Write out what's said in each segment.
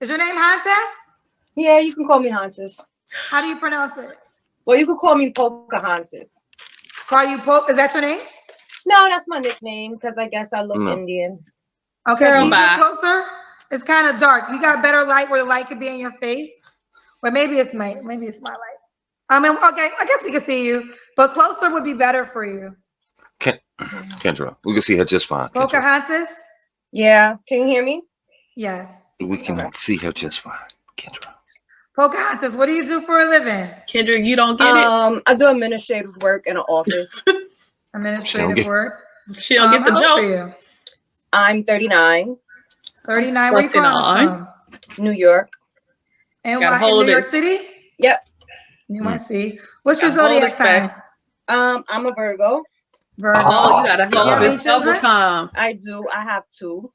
Is your name Hontas? Yeah, you can call me Hontas. How do you pronounce it? Well, you could call me Pocahontas. Call you Poke? Is that your name? No, that's my nickname because I guess I look Indian. Okay, can you get closer? It's kind of dark. You got better light where the light could be in your face. But maybe it's my light. I mean, okay, I guess we can see you, but closer would be better for you. Kendra, we can see her just fine. Pocahontas? Yeah. Can you hear me? Yes. We can see her just fine, Kendra. Pocahontas, what do you do for a living? Kendra, you don't get it? I do administrative work in an office. Administrative work? She don't get the joke. How old are you? I'm 39. 39. Where you calling from? New York. And what, in New York City? Yep. NYC. What's your zodiac sign? I'm a Virgo. Oh, you gotta hold this double time. I do. I have 2.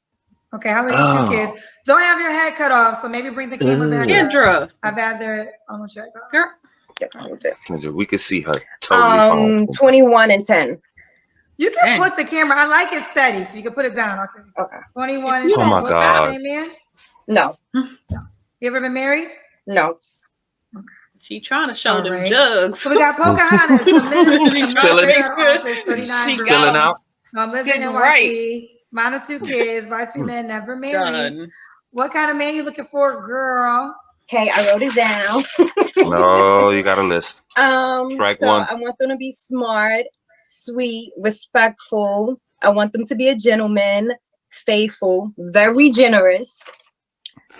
Okay, how many your 2 kids? Don't have your head cut off, so maybe bring the camera back. Kendra. I've had their almost cut off. Girl. Kendra, we can see her totally fine. 21 and 10. You can put the camera. I like it steady, so you can put it down. Okay. 21 and 10. Oh my God. Same man? No. You ever been married? No. She trying to show them jugs. So we got Pocahontas. She's spilling out. I'm living in NYC. Mine are 2 kids. Vice men never married. Done. What kind of man you looking for, girl? Okay, I wrote it down. No, you got a list. Strike one. I want them to be smart, sweet, respectful. I want them to be a gentleman, faithful, very generous,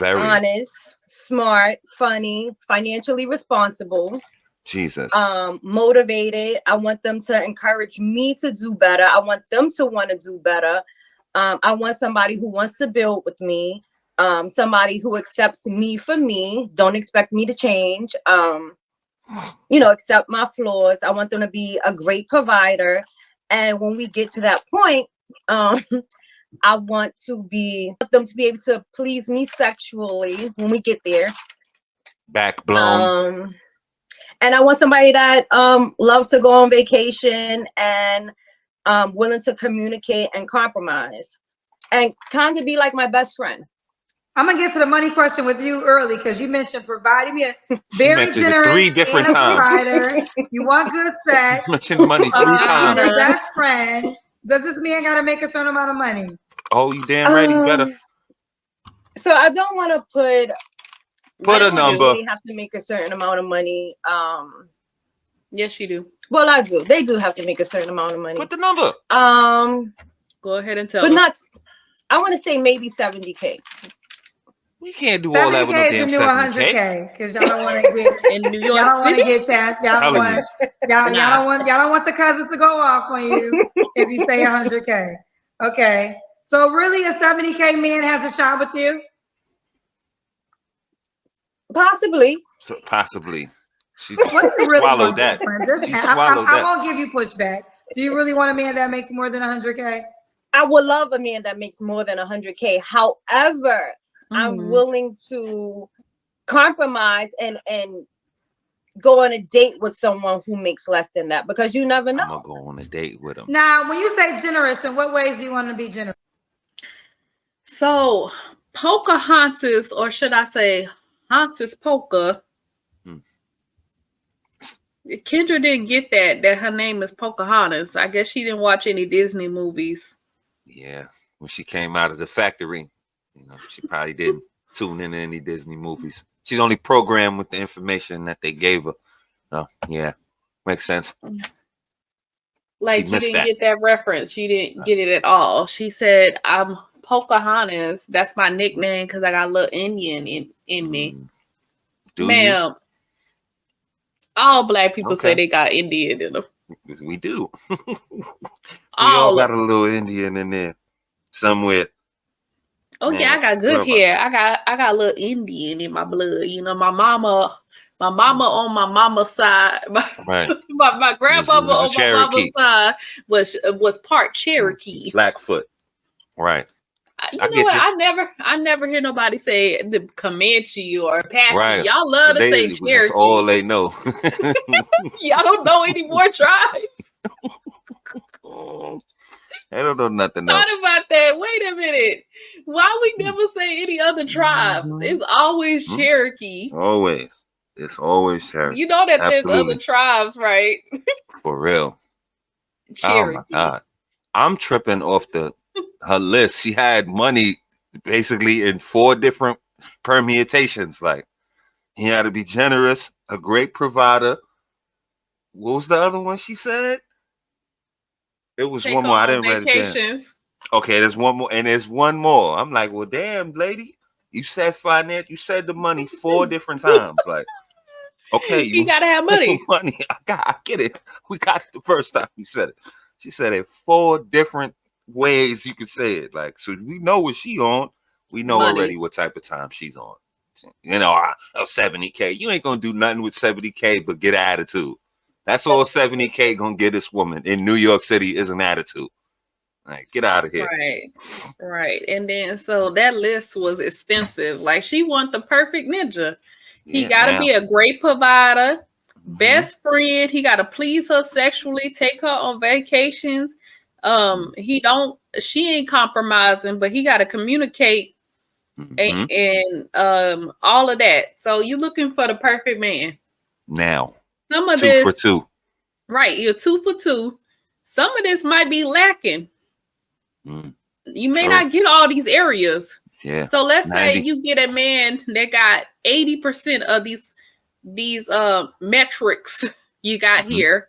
honest, smart, funny, financially responsible. Jesus. Motivated. I want them to encourage me to do better. I want them to want to do better. I want somebody who wants to build with me. Somebody who accepts me for me. Don't expect me to change. Accept my flaws. I want them to be a great provider. And when we get to that point, I want them to be able to please me sexually when we get there. Back blown. And I want somebody that loves to go on vacation and willing to communicate and compromise and kind of be like my best friend. I'm gonna get to the money question with you early because you mentioned providing me a very generous 3 different times. Provider. You want good sex. You mentioned money 3 times. Your best friend. Does this man gotta make a certain amount of money? Oh, you damn right. You better. So I don't want to put a number. They have to make a certain amount of money. Yes, you do. Well, I do. They do have to make a certain amount of money. Put the number. Go ahead and tell. But not. I want to say maybe 70K. We can't do all that with no damn 100K because y'all don't want to get in New York. Y'all don't want to get chance. Y'all don't want the cousins to go off on you if you say 100K. Okay, so really a 70K man has a shot with you? Possibly. She swallowed that. I won't give you pushback. Do you really want a man that makes more than 100K? I would love a man that makes more than 100K. However, I'm willing to compromise and go on a date with someone who makes less than that because you never know. I'm gonna go on a date with him. Now, when you say generous, in what ways do you want to be generous? So, Pocahontas, or should I say Hontas Poca? Kendra didn't get that her name is Pocahontas. I guess she didn't watch any Disney movies. Yeah, when she came out of the factory, she probably didn't tune into any Disney movies. She's only programmed with the information that they gave her. Oh, yeah, makes sense. Like you didn't get that reference. You didn't get it at all. She said, "I'm Pocahontas. That's my nickname because I got a little Indian in me." Ma'am, all Black people say they got Indian in them. We do. We all got a little Indian in there somewhere. Okay, I got good hair. I got a little Indian in my blood. My mama on my mama's side, my grandmother on my mama's side was part Cherokee. Blackfoot, right? You know what? I never hear nobody say the Comanche or Apache. Right. Y'all love to say Cherokee. That's all they know. Y'all don't know any more tribes. They don't know nothing else. Thought about that. Wait a minute. Why we never say any other tribes? It's always Cherokee. Always. It's always Cherokee. You know that Absolutely. there's other tribes, right? For real. Cherokee. Oh my God. I'm tripping off her list. She had money basically in 4 different permutations. Like, he had to be generous, a great provider. What was the other one she said? It was Take one more. I didn't vacations. write it down. Okay, there's one more, and there's one more. I'm like, well, damn, lady, you said finance. You said the money 4 different times. Like, okay, you gotta have money. Money. I get it. We got it the first time you said it. She said it 4 different ways you could say it. Like, so we know what she on. We know already what type of time she's on. You know, 70K. You ain't gonna do nothing with 70K but get an attitude. That's all 70K gonna get this woman in New York City is an attitude. Like, get out of here. Right. And then so that list was extensive. Like, she want the perfect ninja. He gotta be a great provider, best friend. He gotta please her sexually, take her on vacations. She ain't compromising, but he gotta communicate and all of that. So you're looking for the perfect man. Now, some of 2 for 2. Right, you're 2 for 2. Some of this might be lacking. You may not get all these areas. Yeah. So let's say you get a man that got 80% of these metrics you got here.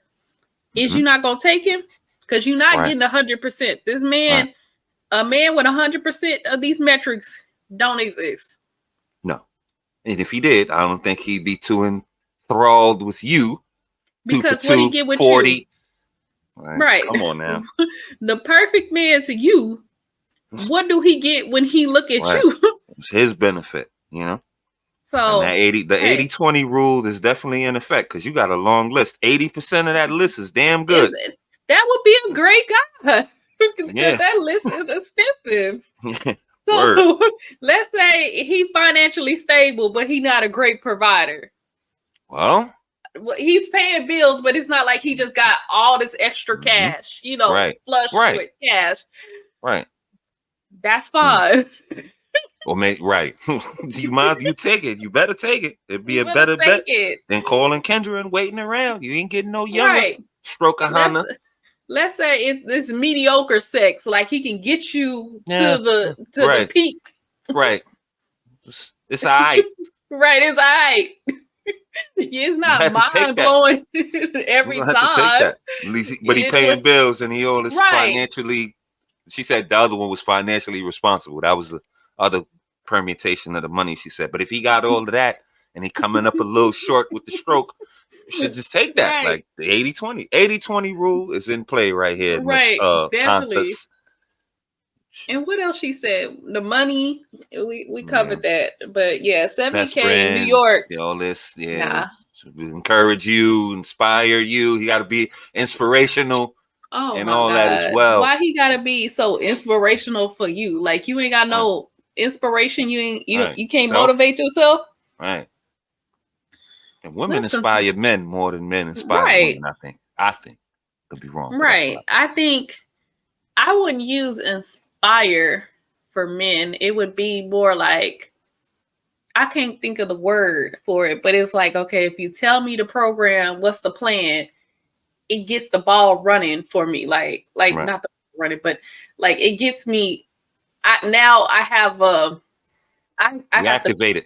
Is you not gonna take him? Because you're not getting 100%. This man, a man with 100% of these metrics don't exist. No. And if he did, I don't think he'd be too enthralled with you. Because what he get with 40. You? Right. Come on now. The perfect man to you, what do he get when he look at you? It's his benefit, you know? So and that 80-20 rule is definitely in effect because you got a long list. 80% of that list is damn good. That would be a great guy. Because that list is extensive. So let's say he financially stable, but he not a great provider. Well, he's paying bills, but it's not like he just got all this extra cash, you know, flush with cash. Right. That's fine. Well, you take it. You better take it. It'd be a better bet than calling Kendra and waiting around. You ain't getting no younger. Right. Pocahontas. Let's say it's mediocre sex. Like, he can get you to the peak. Right. It's all right. Right. It's all right. It's not mind blowing every time. At least but he paying bills and he all is financially. She said the other one was financially responsible. That was the other permutation of the money, she said. But if he got all of that and he coming up a little short with the stroke, you should just take that. Like the 80-20. 80-20 rule is in play right here. Right. Definitely. Contest. And what else she said? The money, we covered that. But yeah, 70K in New York. All this, encourage you, inspire you. You got to be inspirational. And all that as well. Why he gotta be so inspirational for you? Like, you ain't got no inspiration. You can't motivate yourself. Right. And women inspire men more than men inspire women. I think. Could be wrong. Right. I think I wouldn't use inspire for men. It would be more like, I can't think of the word for it, but it's like, okay, if you tell me the program, what's the plan? It gets the ball running for me, like not the running, but like it gets me. I have I activated.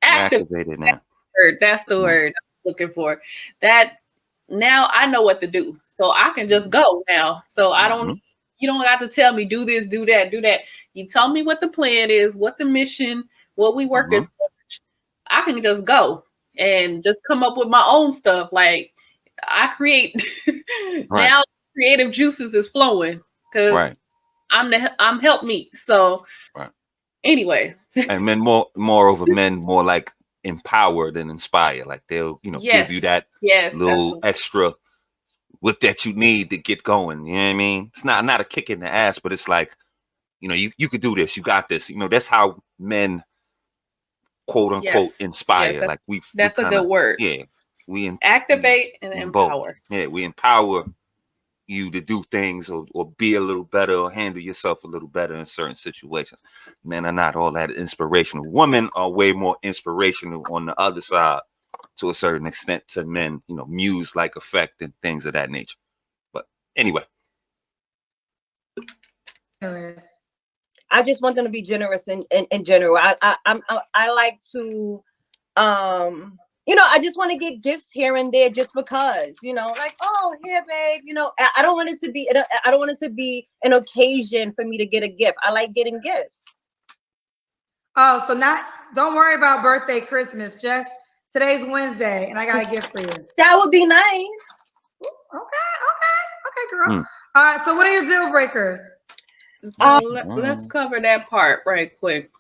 Activated now. That's the word I'm looking for. That now I know what to do, so I can just go now. So I don't. You don't have to tell me do this, do that, do that. You tell me what the plan is, what the mission, what we working towards. I can just go and just come up with my own stuff, like. I create now. Creative juices is flowing because I'm help me. So anyway, and men more like empower than inspire. Like they'll give you that little extra with that you need to get going. You know what I mean? It's not a kick in the ass, but it's like you could do this. You got this. That's how men quote unquote inspire. Like that's a good word. Yeah. We activate and empower. We empower, you to do things or be a little better or handle yourself a little better in certain situations. Men are not all that inspirational. Women are way more inspirational on the other side to a certain extent to men, muse-like effect and things of that nature. But anyway. I just want them to be generous in general. I like to I just want to get gifts here and there just because, like, oh, here, babe, I don't want it to be an occasion for me to get a gift. I like getting gifts. Oh, so don't worry about birthday, Christmas. Just today's Wednesday and I got a gift for you. That would be nice. Okay, girl. All right. So what are your deal breakers? So let's cover that part right quick.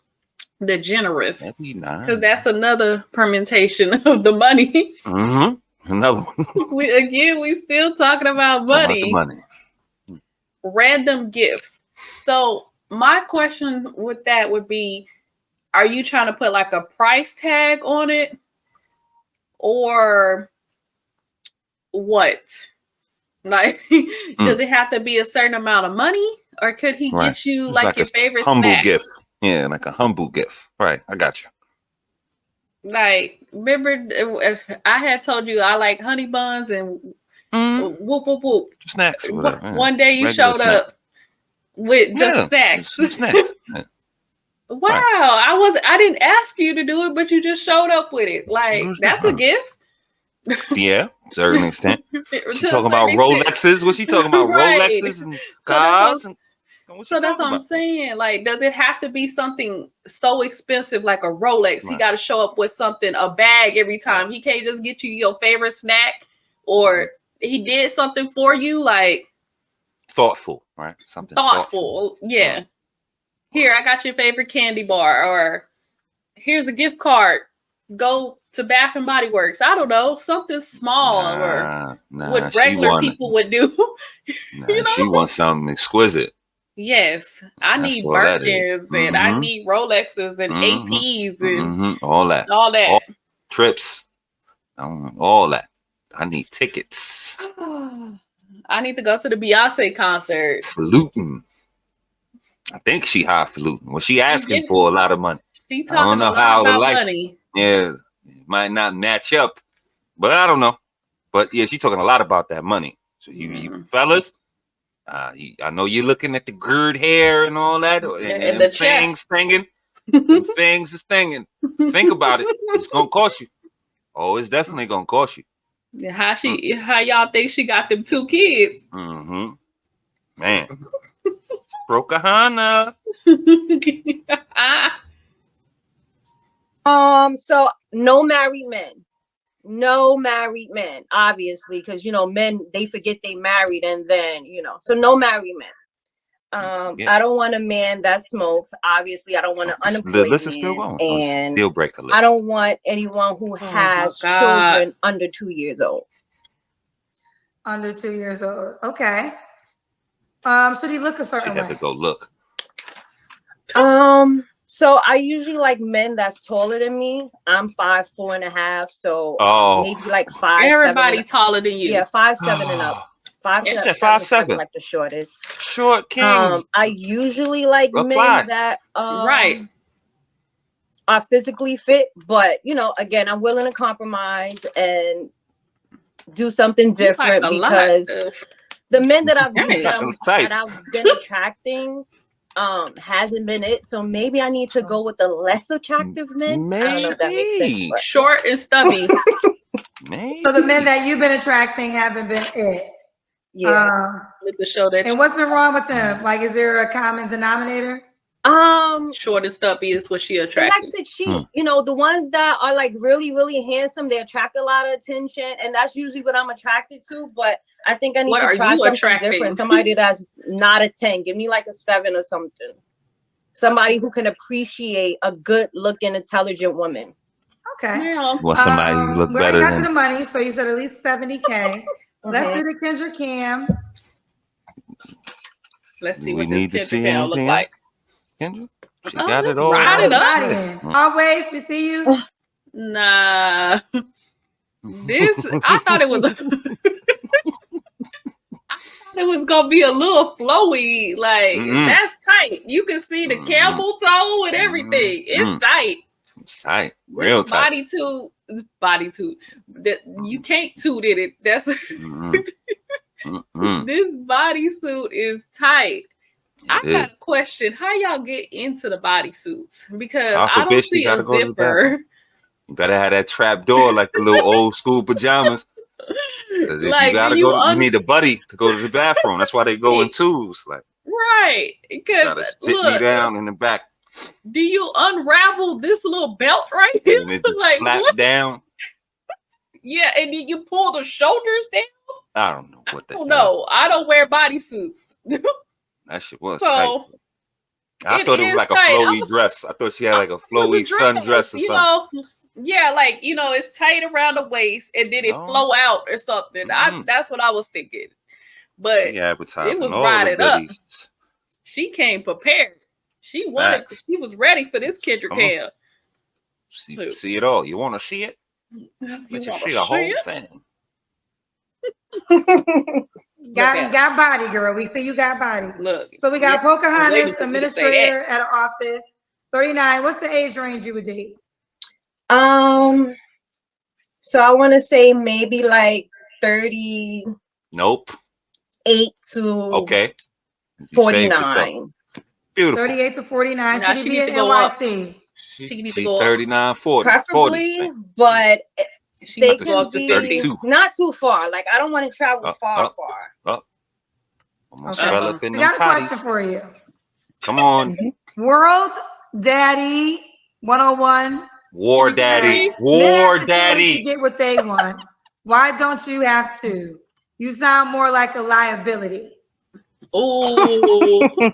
The generous, because that's another permutation of the money. Another one. we still talking about money. Random gifts. So my question with that would be, are you trying to put like a price tag on it, or what? Like, does it have to be a certain amount of money, or could he get you like your favorite humble snack? Gift? Yeah, like a humble gift. Right, I got you. Like, remember, I had told you I like honey buns and whoop whoop whoop snacks. One day you regular showed snacks. Up with just snacks. Snacks. Yeah. Wow, I didn't ask you to do it, but you just showed up with it. Like, that's a gift. Yeah, to a certain extent. She talking about Rolexes. What she talking about? Rolexes and cars. So that's what I'm saying. Like, does it have to be something so expensive like a Rolex? He got to show up with something, a bag every time. He can't just get you your favorite snack, or he did something for you, like thoughtful, right? Something thoughtful. Yeah. Here, I got your favorite candy bar, or here's a gift card. Go to Bath and Body Works. I don't know, something small or what regular people would do. She wants something exquisite. Yes, I need Birkins and I need Rolexes and APs and all that. All trips. All that. I need tickets. I need to go to the Beyonce concert. Falutin. I think she highfalutin. Well, she asking for a lot of money. She talking a lot about money. Yeah, it might not match up, but I don't know. But yeah, she talking a lot about that money. So you fellas. I know you're looking at the gird hair and all that, and the fangs stinging. Fangs is stinging. Think about it. It's gonna cost you. Oh, it's definitely gonna cost you. Yeah, how y'all think she got them 2 kids? Man, Pocahontas. So no married men. No married men, obviously, because men, they forget they married, and then so no married men. I don't want a man that smokes. Obviously, I don't want an unemployed man. Still going. And still break the list. I don't want anyone who has children under 2 years old. Under 2 years old. Okay. Should he look a certain way? Have to go look. So I usually like men that's taller than me. I'm 5'4.5", so maybe like 5'7". Everybody taller than you. Yeah, 5'7" and up. 5'7", like the shortest. Short kings. I usually like men that are physically fit, but again, I'm willing to compromise and do something different because the men that I've been attracting hasn't been it, so maybe I need to go with the less attractive men. Maybe. I don't know if that makes sense, but. Short and stubby. So the men that you've been attracting haven't been it. Yeah. With the show that. And what's been wrong with them? Like, is there a common denominator? Short and stubby is what she attracts. They like to cheat. The ones that are like really, really handsome, they attract a lot of attention, and that's usually what I'm attracted to. But I think I need to try something different. Somebody that's not a 10. Give me like a 7 or something. Somebody who can appreciate a good-looking, intelligent woman. Okay. Well, somebody who look better than. We got than to the money, so you said at least 70K. Let's do the Kendra Cam. Let's see what this Kendra Cam look like. Kendra? She got it all. Always, we see you. Nah. I thought it was it was gonna be a little flowy, like that's tight. You can see the camel toe and everything. It's tight. It's tight, real this tight. Body toot. That you can't toot in it. That's this bodysuit is tight. I got a question. How y'all get into the bodysuits? Because I don't see a zipper. You better have that trap door like the little old school pajamas. Because if like, you gotta go, you need a buddy to go to the bathroom. That's why they go in twos. Like right. Because sit me down in the back. Do you unravel this little belt right here? And it just like flap down. Yeah, and then you pull the shoulders down. I don't know what that. No, I don't wear bodysuits. That shit was tight. I thought it was like a flowy dress. I thought she had like a flowy sundress or something. Yeah, like it's tight around the waist and then it flow out or something. That's what I was thinking. But it was riding up. She came prepared. She wanted. She was ready for this Kendra cam. See it all. You want to see it? You see the whole thing. You got body, girl. We see you got body. Look. So we got Pocahontas, administrator at an office, 39. What's the age range you would date? So I want to say maybe like 30. Nope. 8 to 49. Beautiful. 38 to 49. Now she needs to go NYC. She needs to go 39, 40. Preferably, 40. But they can go up to 32. Not too far. Like I don't want to travel far. Almost fell up in I got a question for you. Come on. World Daddy 101. War Daddy. War Daddy. To get what they want. Why don't you have to? You sound more like a liability. Oh.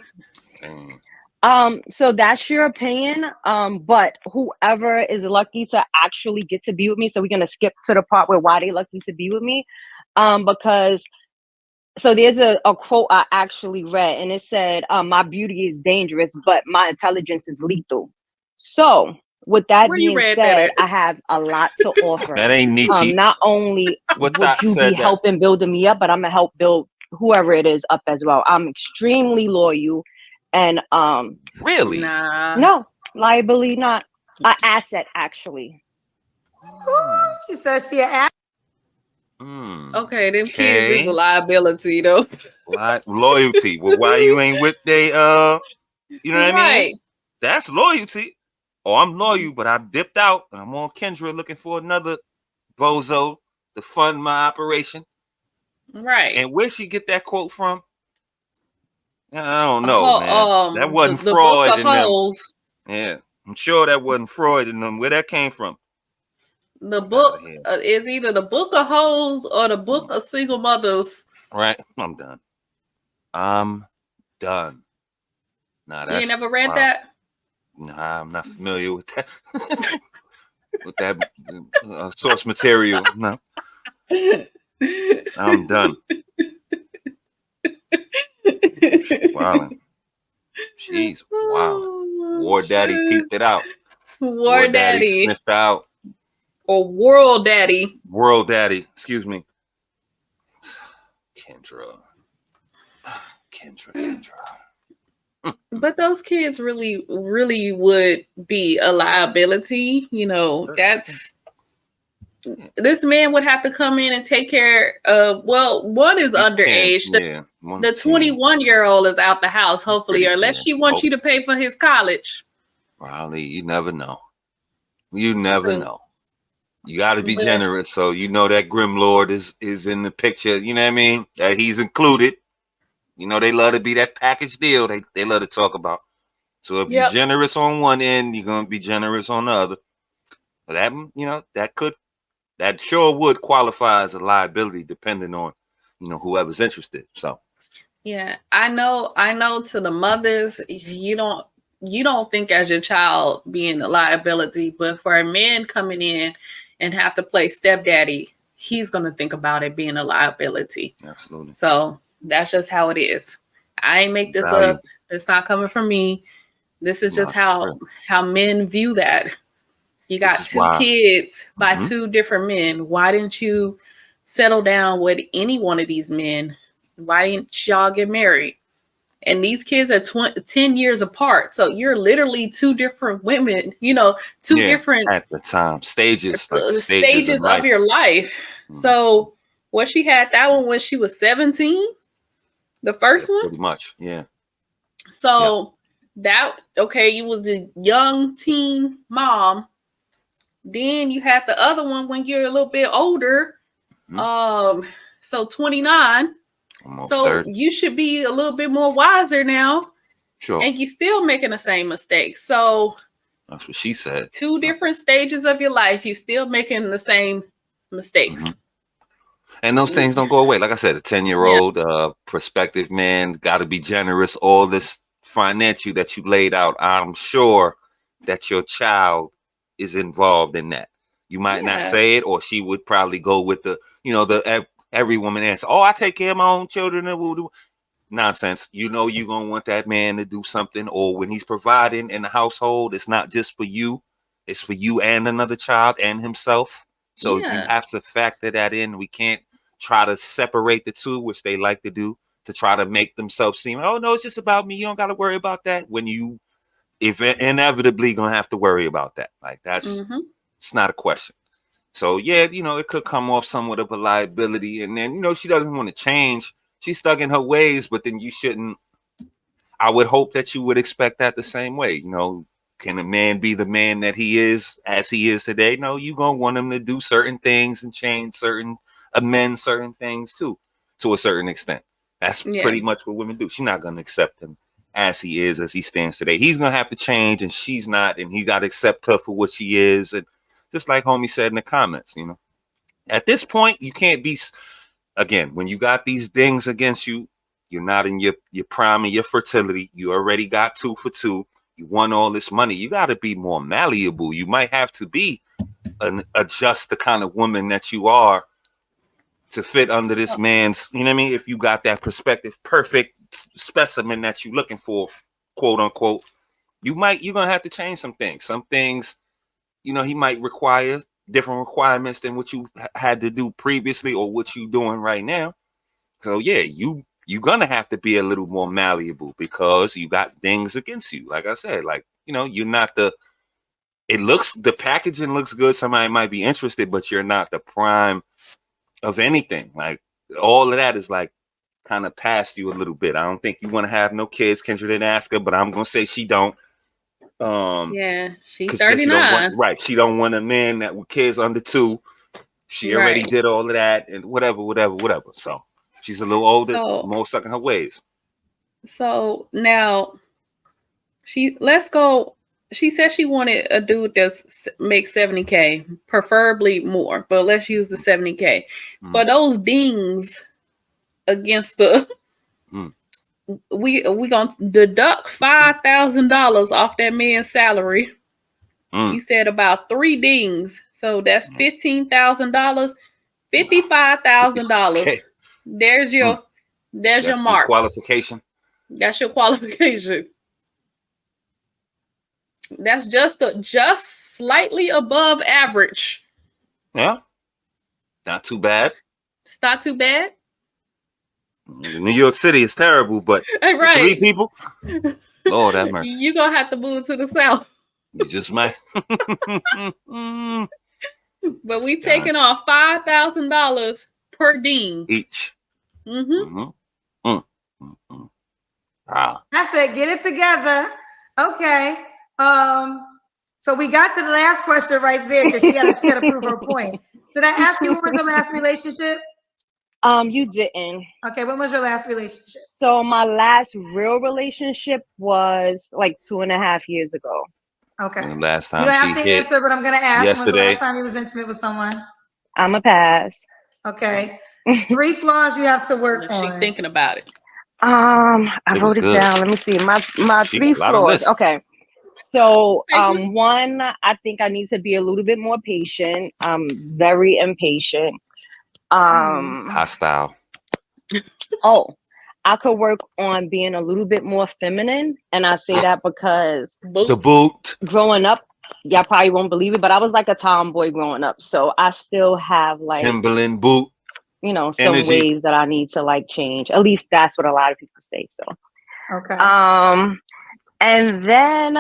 So that's your opinion. But whoever is lucky to actually get to be with me, so we're gonna skip to the part where why they lucky to be with me. Because so there's a quote I actually read, and it said, "My beauty is dangerous, but my intelligence is lethal." So with that being said, I have a lot to offer. That ain't Nietzsche. Not only would you be helping building me up, but I'm gonna help build whoever it is up as well. I'm extremely loyal. And really? No, liability not. An asset, actually. She says she an asset. Okay, them kids is a liability though. Loyalty. Well, why you ain't with they you know what I mean? That's loyalty. Oh, I'm loyal, but I dipped out and I'm on Kendra looking for another bozo to fund my operation. Right. And where'd she get that quote from? I don't know, man. That wasn't Freud in them. Yeah, I'm sure that wasn't Freud in them. Where that came from? The book is either the Book of Hoes or the Book of Single Mothers. Right. I'm done. Nah, you ain't never read that? Nah, I'm not familiar with that. With that source material. No. I'm done. Wildin'. Jeez, wow. War Daddy peeped it out. War Daddy sniffed out. Or World Daddy. World Daddy, excuse me. Kendra. But those kids really would be a liability. That's this man would have to come in and take care of, one is underage. The 21-year-old is out the house, hopefully, or unless she wants you to pay for his college. Riley, you never know. You never know. You got to be generous. So, that Grim Lord is in the picture. You know what I mean? That he's included. They love to be that package deal. They love to talk about. So if you're generous on one end, you're going to be generous on the other. But that sure would qualify as a liability depending on, whoever's interested. So. Yeah, I know to the mothers, you don't think as your child being a liability, but for a man coming in and have to play stepdaddy, he's going to think about it being a liability. Absolutely. So that's just how it is. I ain't make this up. It's not coming from me. This is just how men view that. You got two kids by two different men. Why didn't you settle down with any one of these men Why didn't y'all get married? And these kids are 10 years apart. So you're literally two different women, two different at the time stages of your life. Mm-hmm. So what, she had that one when she was 17, the first one? Pretty much, yeah. So you was a young teen mom. Then you had the other one when you're a little bit older. Mm-hmm. So 29. Almost so 30. You should be a little bit more wiser now. Sure. And you're still making the same mistake. So that's what she said. Two different stages of your life, you're still making the same mistakes. Mm-hmm. And those things don't go away. Like I said, a 10-year-old prospective man, got to be generous. All this financial that you laid out, I'm sure that your child is involved in that. You might not say it, or she would probably go with the every woman answer, oh, I take care of my own children. Nonsense. You're going to want that man to do something, or when he's providing in the household, it's not just for you. It's for you and another child and himself. So you have to factor that in. We can't try to separate the two, which they like to do, to try to make themselves seem, oh, no, it's just about me. You don't got to worry about that. When you inevitably going to have to worry about that. Like that's, it's not a question. So, it could come off somewhat of a liability. And then, she doesn't want to change. She's stuck in her ways, but then you shouldn't. I would hope that you would expect that the same way. Can a man be the man that he is as he is today? No, you're going to want him to do certain things and amend certain things too, to a certain extent. That's pretty much what women do. She's not going to accept him as he is, as he stands today. He's going to have to change, and she's not, and he got to accept her for what she is. And just like homie said in the comments, at this point, you can't be, again, when you got these things against you, you're not in your prime of your fertility. You already got 2 for 2. You won all this money. You got to be more malleable. You might have to be adjust the kind of woman that you are to fit under this man's, if you got that perspective, perfect specimen that you're looking for, quote unquote, you're going to have to change some things. Some things, he might require different requirements than what you had to do previously or what you're doing right now. So you're going to have to be a little more malleable because you got things against you. Like I said, you're not the packaging looks good. Somebody might be interested, but you're not the prime of anything. Like all of that is like kind of past you a little bit. I don't think you want to have no kids. Kendra didn't ask her, but I'm going to say she don't. She's 39. Right. She don't want a man that with kids under 2. She already did all of that and whatever. So she's a little older, more stuck in her ways. So now she said she wanted a dude that's make $70K, preferably more, but let's use the $70K. For those dings against the we gonna deduct $5,000 off that man's salary. You said about 3 dings, so that's $15,000, $55,000. Okay. There's your mark. Qualification. That's your qualification. That's just slightly above average. Yeah, not too bad. It's not too bad. New York City is terrible, but 3 people, Lord have mercy. You're going to have to move to the South. You just might. But we taking off $5,000 per ding. Each. Wow. I said, get it together. Okay. So we got to the last question right there because she got to prove her point. Did I ask you what was the last relationship? You didn't. Okay, when was your last relationship? So my last real relationship was like 2.5 years ago. Okay. And last time you don't have to answer, but I'm gonna ask. Yesterday. When was the last time you was intimate with someone? I'm a pass. Okay. 3 flaws you have to work on. She's thinking about it. I wrote it down. Let me see. My 3 flaws. Okay. So one, I think I need to be a little bit more patient. I'm very impatient. Hostile. I could work on being a little bit more feminine, and I say that because the boot. Growing up, y'all probably won't believe it, but I was like a tomboy growing up, so I still have like Timberland boot. you know, some Energy. ways that I need to like change. At least that's what a lot of people say. So, Okay. And then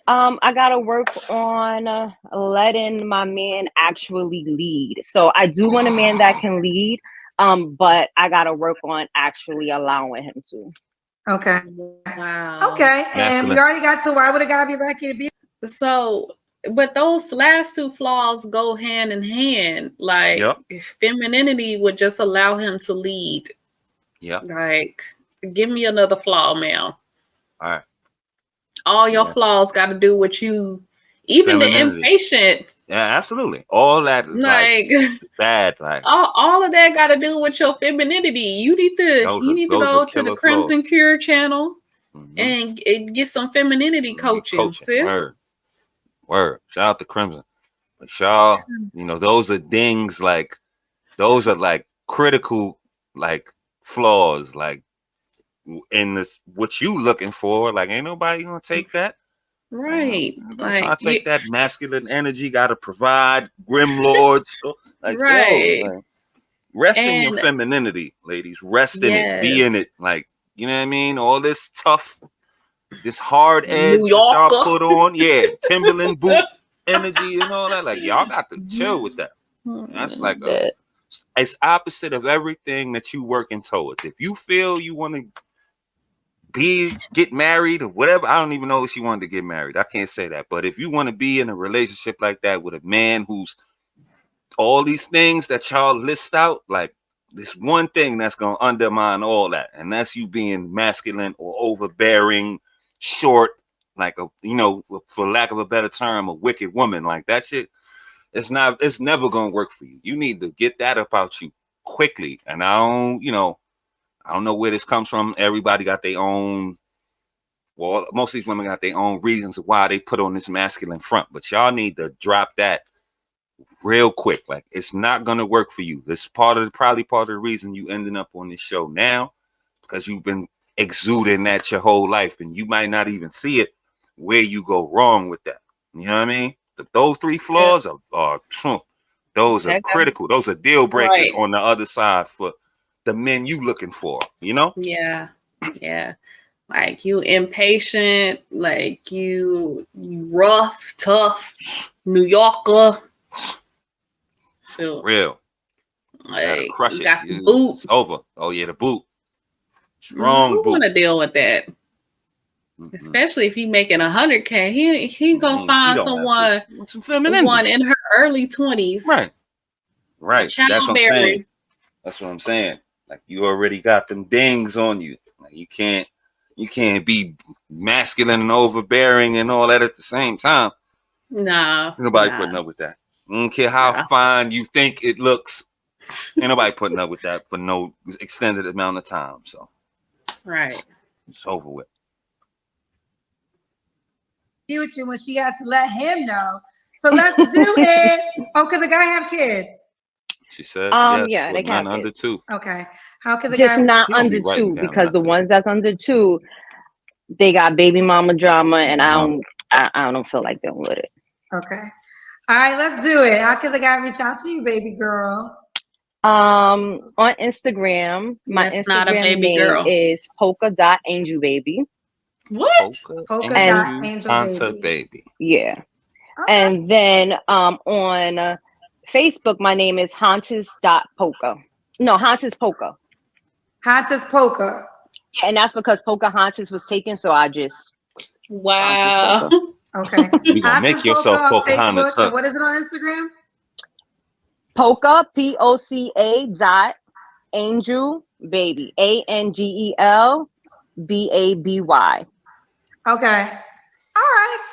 I gotta work on letting my man actually lead. So I do want a man that can lead, but I gotta work on actually allowing him to. Okay. Wow. Okay. And we already got to why would a guy be lucky to be? So, but those last two flaws go hand in hand. Like femininity would just allow him to lead. Yeah. Like, give me another flaw, ma'am. All right. All your flaws got to do with you. Even the impatient. Yeah, absolutely. All that is like bad. Like all of that got to do with your femininity. You need to go to the Crimson Cure channel and get some femininity coaching, sis. Word. Shout out to Crimson. But y'all, you know, those are things like those are like critical like flaws like in this what you looking for. Like ain't nobody gonna take that. Right. Like I take that masculine energy, gotta provide grim lords. Like right. Yo, like, rest in your femininity, ladies. Rest in it. Be in it. Like, you know what I mean? All this tough, this hard edge that y'all put on. Yeah, Timberland boot energy and all that. Like y'all got to chill with that. That's like it's opposite of everything that you working towards. If you feel you want to get married or whatever, I don't even know if she wanted to get married. I can't say that. But if you want to be in a relationship like that with a man who's all these things that y'all list out, like this one thing that's gonna undermine all that, and that's you being masculine or overbearing, short, like a, you know, for lack of a better term, a wicked woman. Like that shit, it's never gonna work for you. You need to get that about you quickly. And I don't know where this comes from. Everybody got their own. Well, most of these women got their own reasons why they put on this masculine front, but y'all need to drop that real quick. Like it's not gonna work for you. This probably part of the reason you ending up on this show now, because you've been exuding that your whole life, and you might not even see it where you go wrong with that. You know what I mean? Those three flaws are those are critical. Those are deal breakers on the other side for the men you looking for. You know? Yeah. Like you impatient, like you rough, tough, New Yorker. So real. Like crush it. Got the boot. It's over. Oh yeah, the boot. Strong boot. Who want to deal with that? Especially if he making 100K, he gonna find someone in her early 20s. Right. That's what I'm saying. That's what I'm saying. Like you already got them dings on you. Like you can't be masculine and overbearing and all that at the same time. No. Nobody putting up with that. I don't care how fine you think it looks. Ain't nobody putting up with that for no extended amount of time. So right. It's over with. With you when she had to let him know. So let's do it. Oh, could the guy have kids? She said, yeah, they can't under 2. Okay. How could the just guy not under 2 because the ones that's under 2, they got baby mama drama, and I don't feel like dealing with it. Okay. All right, let's do it. How can the guy reach out to you, baby girl? On Instagram, my Instagram name is polka.angelbaby. What? Polka.angelbaby. Yeah. Okay. And then on Facebook, my name is Hontas.polka. No, Hontas Polka. Hontas Polka. Yeah, and that's because Pocahontas was taken, so I just wow. Okay. You gonna make yourself Pocahontas. And what is it on Instagram? Polka, POCA dot Angel Baby, ANGELBABY. Okay. All right.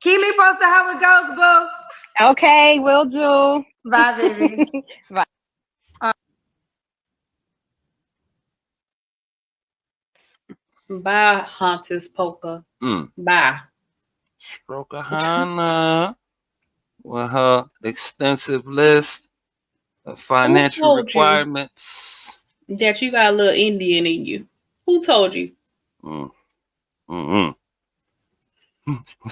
Keep me posted how it goes, boo. Okay, will do. Bye, baby. Bye. Bye, Hontas Polka. Bye. Pocahontas with her extensive list of financial requirements. That you got a little Indian in you. Who told you? Was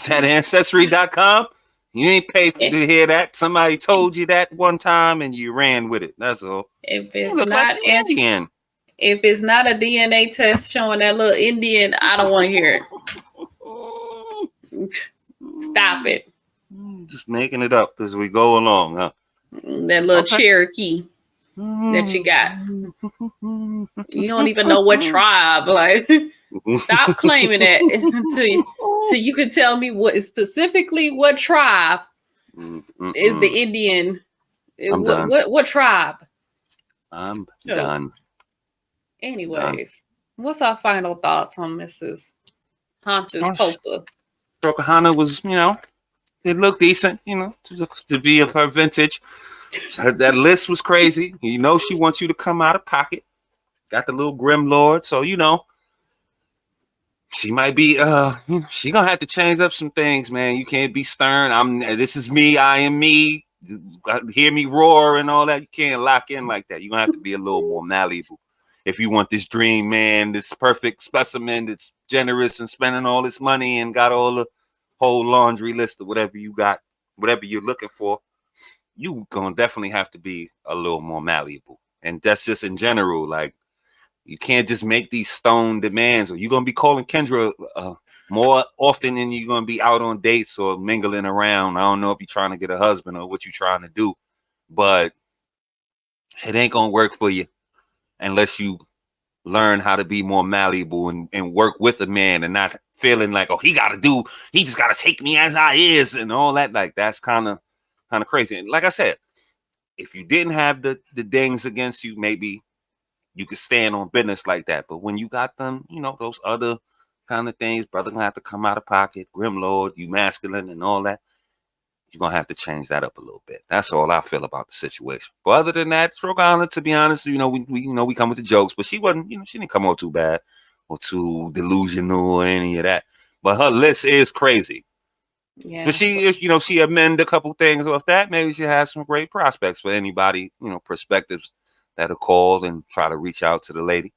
that Ancestry.com? You ain't paid to hear that. Somebody told you that one time and you ran with it. That's all. If it's not Indian. If it's not a DNA test showing that little Indian, I don't want to hear it. Stop it. Just making it up as we go along, huh? That little Cherokee that you got. You don't even know what tribe. Like, stop claiming that until you can tell me specifically what tribe is the Indian. What tribe? I'm done. Anyways, what's our final thoughts on Mrs. Haunted Polka? Pocahontas was, it looked decent, to be of her vintage. That list was crazy. She wants you to come out of pocket. Got the little Grim Lord, so she might be she gonna have to change up some things, man. You can't be stern. This is me, I am me. Hear me roar and all that. You can't lock in like that. You're gonna have to be a little more malleable if you want this dream man, this perfect specimen that's generous and spending all this money and got all the whole laundry list of whatever you got, whatever you're looking for. You gonna definitely have to be a little more malleable. And that's just in general. Like, you can't just make these stone demands, or you're gonna be calling Kendra more often than you're gonna be out on dates or mingling around. I don't know if you're trying to get a husband or what you're trying to do, but it ain't gonna work for you unless you learn how to be more malleable and work with a man and not feeling like, oh, he just gotta take me as I is and all that. Like, that's kind of crazy. And like I said, if you didn't have the dings against you, maybe you could stand on business like that. But when you got them, those other kind of things, brother gonna have to come out of pocket, Grim Lord, you masculine and all that, you're gonna have to change that up a little bit. That's all I feel about the situation. But other than that, Stroke, to be honest, we come with the jokes, but she wasn't, she didn't come out too bad or too delusional or any of that. But her list is crazy. Yeah. But she amend a couple things off that, maybe she has some great prospects for anybody, perspectives that'll call and try to reach out to the lady.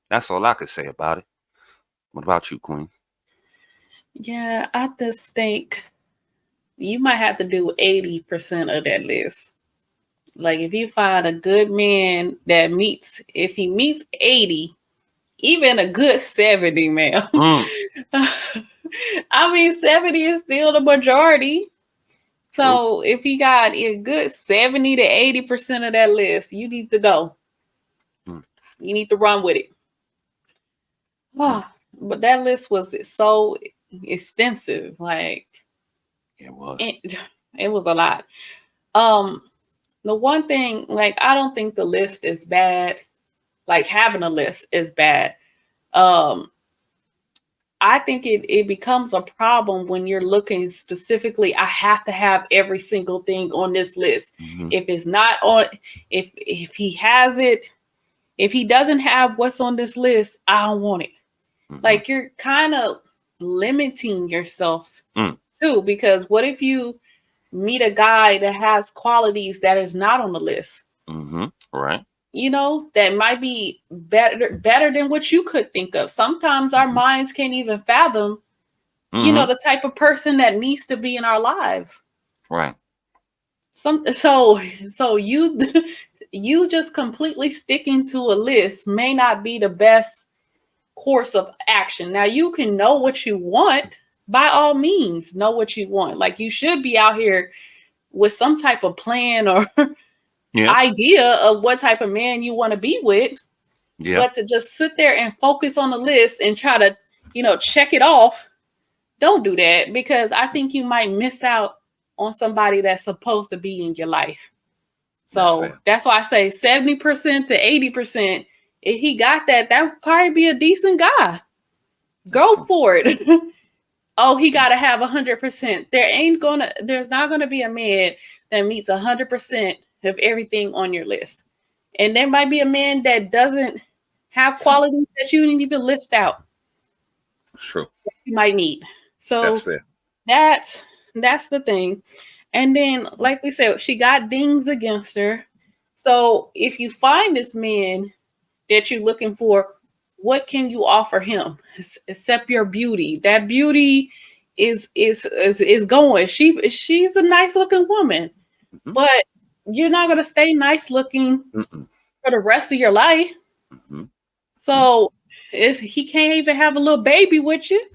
That's all I could say about it. What about you, Queen? Yeah, I just think you might have to do 80% of that list. Like, if you find a good man that if he meets 80, even a good 70, man. I mean, 70 is still the majority. So if he got a good 70 to 80% of that list, you need to go. You need to run with it. But that list was so extensive. Like, it was. It was a lot. The one thing, like, I don't think the list is bad. Like, having a list is bad. I think it becomes a problem when you're looking specifically, I have to have every single thing on this list. Mm-hmm. If it's not on, if he has it, if he doesn't have what's on this list, I don't want it. Mm-hmm. Like, you're kind of limiting yourself too, because what if you meet a guy that has qualities that is not on the list? Mm-hmm. Right. That might be better than what you could think of. Sometimes our minds can't even fathom, the type of person that needs to be in our lives. Right. So you just completely sticking to a list may not be the best course of action. Now, you can know what you want. By all means, know what you want. Like, you should be out here with some type of plan or idea of what type of man you want to be with. Yeah. But to just sit there and focus on the list and try to, check it off, don't do that, because I think you might miss out on somebody that's supposed to be in your life. So that's why I say 70% to 80%. If he got that would probably be a decent guy. Go for it. Oh, he got to have 100%. There's not going to be a man that meets 100% of everything on your list. And there might be a man that doesn't have qualities that you didn't even list out. True. That you might need. So that's the thing. And then, like we said, she got dings against her. So if you find this man that you're looking for, what can you offer him except your beauty? That beauty is going. She's a nice looking woman, but you're not gonna stay nice looking for the rest of your life. So if he can't even have a little baby with you,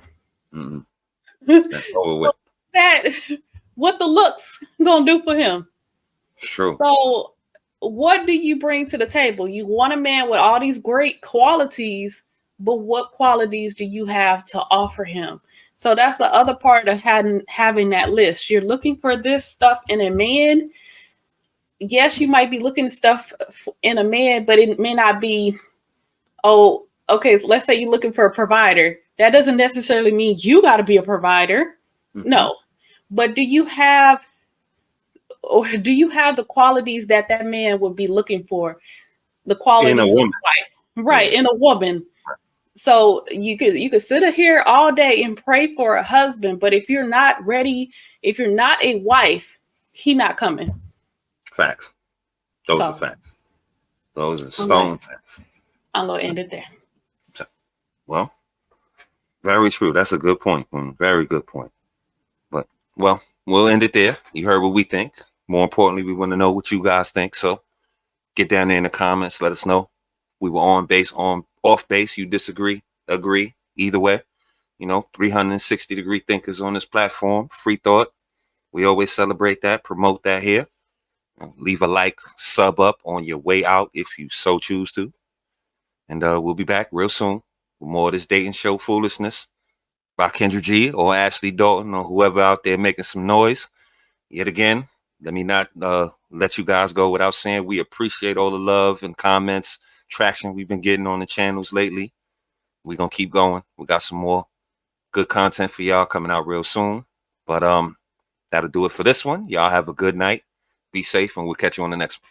that's over with. What the looks gonna do for him? True. So what do you bring to the table? You want a man with all these great qualities, but what qualities do you have to offer him? So that's the other part of having that list. You're looking for this stuff in a man. Yes, you might be looking at stuff in a man, but it may not be, oh, okay, so let's say you're looking for a provider. That doesn't necessarily mean you got to be a provider. No. But do you have the qualities that man would be looking for? The qualities of a wife. Right, in a woman. So you could sit here all day and pray for a husband, but if you're not ready, if you're not a wife, he not coming. Facts. Those are facts. Those are stone facts. I'm gonna end it there. Well, very true. That's a good point. Very good point. But well, we'll end it there. You heard what we think. More importantly, we want to know what you guys think. So get down there in the comments. Let us know. We were on base, off base. You disagree, agree, either way. 360-degree thinkers on this platform. Free thought. We always celebrate that, promote that here. Leave a like, sub up on your way out if you so choose to. And we'll be back real soon with more of this dating show foolishness by Kendra G or Ashley Dalton or whoever out there making some noise. Yet again, let me not let you guys go without saying we appreciate all the love and comments, traction we've been getting on the channels lately. We're going to keep going. We got some more good content for y'all coming out real soon. But that'll do it for this one. Y'all have a good night. Be safe, and we'll catch you on the next one.